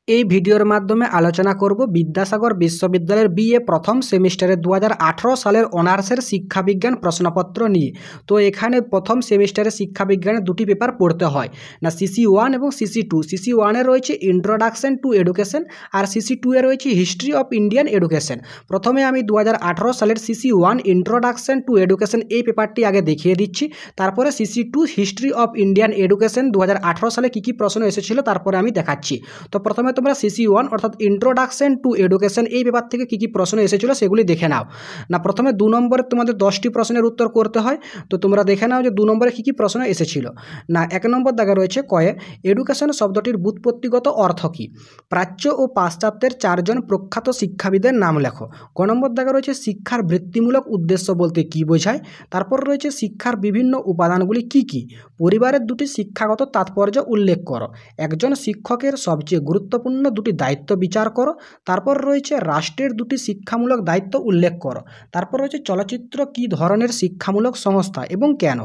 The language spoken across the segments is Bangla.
এই ভিডিওর মাধ্যমে আলোচনা করব বিদ্যাসাগর বিশ্ববিদ্যালয়ের বিএ প্রথম সেমিস্টারে 2018 সালের অনার্সের শিক্ষাবিজ্ঞান প্রশ্নপত্র নিয়ে। তো এখানে প্রথম সেমিস্টারে শিক্ষাবিজ্ঞানের দুটি পেপার পড়তে হয় না, CC1 এবং CC2। CC1 এ রয়েছে ইন্ট্রোডাকশন টু এডুকেশন আর CC2 এ রয়েছে হিস্ট্রি অফ ইন্ডিয়ান এডুকেশন। প্রথমে আমি 2018 সালের CC1 ইন্ট্রোডাকশন টু এডুকেশন এই পেপারটি আগে দেখিয়ে দিচ্ছি, তারপরে CC2 history of Indian education 2018 সালে কী কী প্রশ্ন এসেছিল তারপরে আমি দেখাচ্ছি। তো প্রথমে তোমরা CC1 অর্থাৎ ইন্ট্রোডাকশন টু এডুকেশন এই পেপার থেকে কী কী প্রশ্ন এসেছিল সেগুলি দেখে নাও। না, প্রথমে 2 নম্বরে তোমাদের 10টি প্রশ্নের উত্তর করতে হয়। তো তোমরা দেখে নাও যে 2 নম্বরে কী কী প্রশ্ন এসেছিল। না, 1 নম্বর দাগে রয়েছে কয়ে এডুকেশন শব্দটির ব্যুৎপত্তিগত অর্থ কী? প্রাচ্য ও পাশ্চাত্যের 4 জন প্রখ্যাত শিক্ষাবিদের নাম লেখো। ক নম্বর দাগে রয়েছে শিক্ষার বৃত্তিমূলক উদ্দেশ্য বলতে কী বোঝায়? তারপর রয়েছে শিক্ষার বিভিন্ন উপাদানগুলি কী কী? পরিবারের দুটি শিক্ষাগত তাৎপর্য উল্লেখ করো। একজন শিক্ষকের সবচেয়ে গুরুত্বপূর্ণ দুটি দায়িত্ব বিচার করো। তারপর রয়েছে রাষ্ট্রের দুটি শিক্ষামূলক দায়িত্ব উল্লেখ করো। তারপর রয়েছে চলচ্চিত্র কী ধরনের শিক্ষামূলক সংস্থা এবং কেন?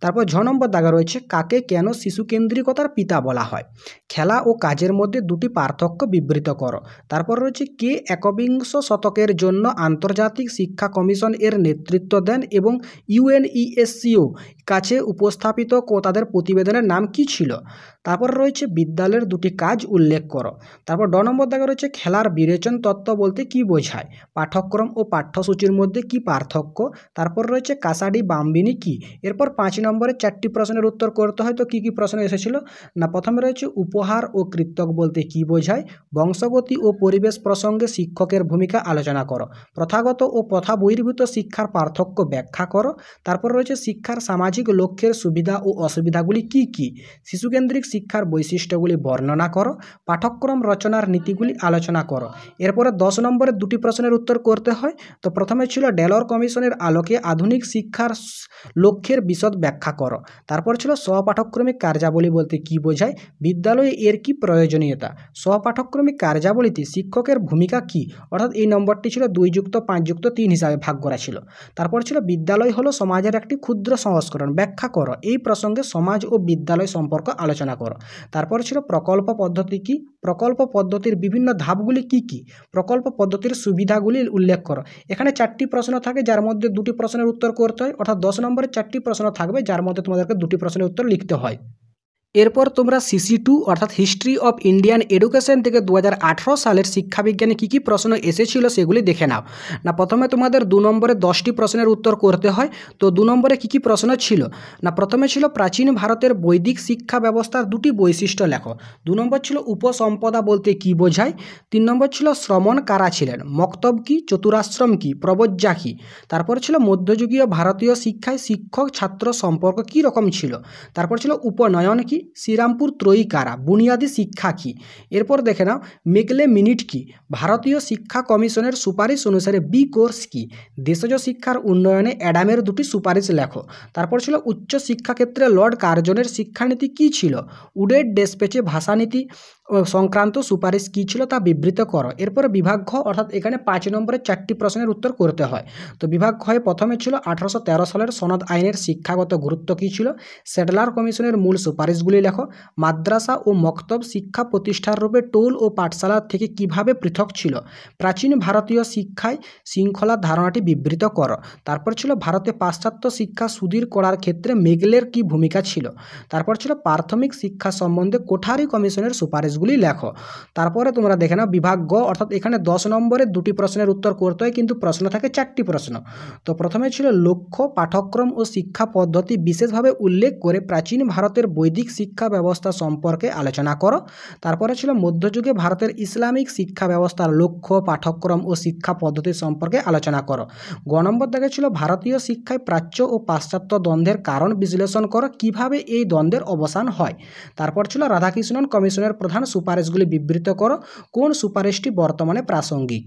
তারপর 6 নম্বর দাগে রয়েছে কাকে কেন শিশুকেন্দ্রিকতার পিতা বলা হয়? খেলা ও কাজের মধ্যে দুটি পার্থক্য বিবৃত করো। তারপর রয়েছে কে একবিংশ শতকের জন্য আন্তর্জাতিক শিক্ষা কমিশন এর নেতৃত্ব দেন এবং UNESCO কাছে উপস্থাপিত তাদের প্রতিবেদনের নাম কী ছিল? তারপর রয়েছে বিদ্যালয়ের দুটি কাজ উল্লেখ করো। তারপর 2 নম্বর দাগে রয়েছে খেলার বিরেচন তত্ত্ব বলতে কী বোঝায়? পাঠ্যক্রম ও পাঠ্যসূচির মধ্যে কী পার্থক্য? তারপর রয়েছে কাসাডি বাম্বিনি কী? এরপর 5 নম্বরে 4টি প্রশ্নের উত্তর করতে হয়। তো কী কী প্রশ্ন এসেছিল? না, প্রথমে রয়েছে উপহার ও কৃতজ্ঞ বলতে কী বোঝায়? বংশগতি ও পরিবেশ প্রসঙ্গে শিক্ষকের ভূমিকা আলোচনা করো। প্রথাগত ও প্রথা বহির্ভূত শিক্ষার পার্থক্য ব্যাখ্যা করো। তারপর রয়েছে শিক্ষার সামাজিক লক্ষ্যের সুবিধা ও অসুবিধাগুলি কী কী? শিশুকেন্দ্রিক শিক্ষার বৈশিষ্ট্যগুলি বর্ণনা করো। পাঠ্যক্রম রচনার নীতিগুলি আলোচনা করো। এরপরে 10 নম্বরের দুটি প্রশ্নের উত্তর করতে হয়। তো প্রথমে ছিল ডেলর কমিশনের আলোকে আধুনিক শিক্ষার লক্ষ্যের বিশদ ব্যাখ্যা করো। তারপর ছিল সহপাঠক্রমিক কার্যাবলী বলতে কী বোঝায়? বিদ্যালয়ে এর কি প্রয়োজনীয়তা? সহপাঠক্রমিক কার্যাবলীতে শিক্ষকের ভূমিকা কী? অর্থাৎ এই নম্বরটি ছিল 2+5+3 হিসাবে ভাগ করা ছিল। তারপর ছিল বিদ্যালয় হলো সমাজের একটি ক্ষুদ্র সংস্করণ, ব্যাখ্যা করো। এই প্রসঙ্গে সমাজ ও বিদ্যালয় সম্পর্ক আলোচনা করো। তারপর ছিল প্রকল্প পদ্ধতি কী? প্রকল্প পদ্ধতির বিভিন্ন ধাপগুলি কী কী? প্রকল্প পদ্ধতির সুবিধাগুলি উল্লেখ করো। এখানে 4টি প্রশ্ন থাকে, যার মধ্যে 2টি প্রশ্নের উত্তর করতে হয়, অর্থাৎ 10 নম্বরে 4টি প্রশ্ন থাকবে, যার মধ্যে তোমাদেরকে 2টি প্রশ্নের উত্তর লিখতে হয়। এরপর তোমরা CC2 অর্থাৎ হিস্ট্রি অফ ইন্ডিয়ান এডুকেশন থেকে 2018 সালের শিক্ষাবিজ্ঞানে কী কী প্রশ্ন এসেছিল সেগুলি দেখে নাও। না, প্রথমে তোমাদের 2 নম্বরে 10টি প্রশ্নের উত্তর করতে হয়। তো 2 নম্বরে কী কী প্রশ্ন ছিল? না, প্রথমে ছিল প্রাচীন ভারতের বৈদিক শিক্ষা ব্যবস্থার দুটি বৈশিষ্ট্য লেখো। 2 নম্বর ছিল উপসম্পদা বলতে কী বোঝায়? 3 নম্বর ছিল শ্রমণ কারা ছিলেন? মক্তব কী? চতুরাশ্রম কী? প্রবজ্জা কী? তারপর ছিল মধ্যযুগীয় ভারতীয় শিক্ষায় শিক্ষক ছাত্র সম্পর্ক কী রকম ছিল? তারপর ছিল উপনয়ন কী? শ্রীরামপুর ত্রয়ী কারা? বুনিয়াদী শিক্ষা কী? এরপর দেখে নাও মেকলে মিনিট কী? ভারতীয় শিক্ষা কমিশনের সুপারিশ অনুসারে বি কোর্স কী? দেশজ শিক্ষার উন্নয়নে অ্যাডামের দুটি সুপারিশ লেখো। তারপর ছিল উচ্চ শিক্ষাক্ষেত্রে লর্ড কার্জনের শিক্ষানীতি কী ছিল? উডের ডেসপেচে ভাষানীতি সংক্রান্ত সুপারিশ কী ছিল তা বিবৃত করো। এরপরে বিভাগ ঘ অর্থাৎ এখানে 5 নম্বরে 4টি প্রশ্নের উত্তর করতে হয়। তো বিভাগ ঘয়ে প্রথমে ছিল 1813 সালের সনদ আইনের শিক্ষাগত গুরুত্ব কী ছিল? স্যাডলার কমিশনের মূল সুপারিশগুলি লেখো। মাদ্রাসা ও মক্তব শিক্ষা প্রতিষ্ঠার রূপে টোল ও পাঠশালা থেকে কিভাবে পৃথক ছিল? প্রাচীন ভারতীয় শিক্ষায় শৃঙ্খলার ধারণাটি বিবৃত করো। তারপর ছিল ভারতে পাশ্চাত্য শিক্ষা সুদৃঢ় করার ক্ষেত্রে মেগলের কী ভূমিকা ছিল? তারপর ছিল প্রাথমিক শিক্ষা সম্বন্ধে কোঠারি কমিশনের সুপারিশগুলি লেখো। তারপরে তোমরা দেখে নাও বিভাগ গ অর্থাৎ এখানে 10 নম্বরে 2টি প্রশ্নের উত্তর করতে হয়, কিন্তু প্রশ্ন থাকে 4টি প্রশ্ন। তো প্রথমে ছিল লক্ষ্য, পাঠ্যক্রম ও শিক্ষা পদ্ধতি বিশেষভাবে উল্লেখ করে প্রাচীন ভারতের বৈদিক শিক্ষা ব্যবস্থা সম্পর্কে আলোচনা করো। তারপরে ছিল মধ্যযুগে ভারতের ইসলামিক শিক্ষা ব্যবস্থার লক্ষ্য, পাঠ্যক্রম ও শিক্ষা পদ্ধতি সম্পর্কে আলোচনা করো। গ নম্বর দাগে ছিল ভারতীয় শিক্ষায় প্রাচ্য ও পাশ্চাত্য দ্বন্দ্বের কারণ বিশ্লেষণ করো, কিভাবে এই দ্বন্দ্বের অবসান হয়। তারপর ছিল রাধাকৃষ্ণন কমিশনের প্রধান সুপারিশগুলি বিবৃত করো, কোন সুপারিশটি বর্তমানে প্রাসঙ্গিক।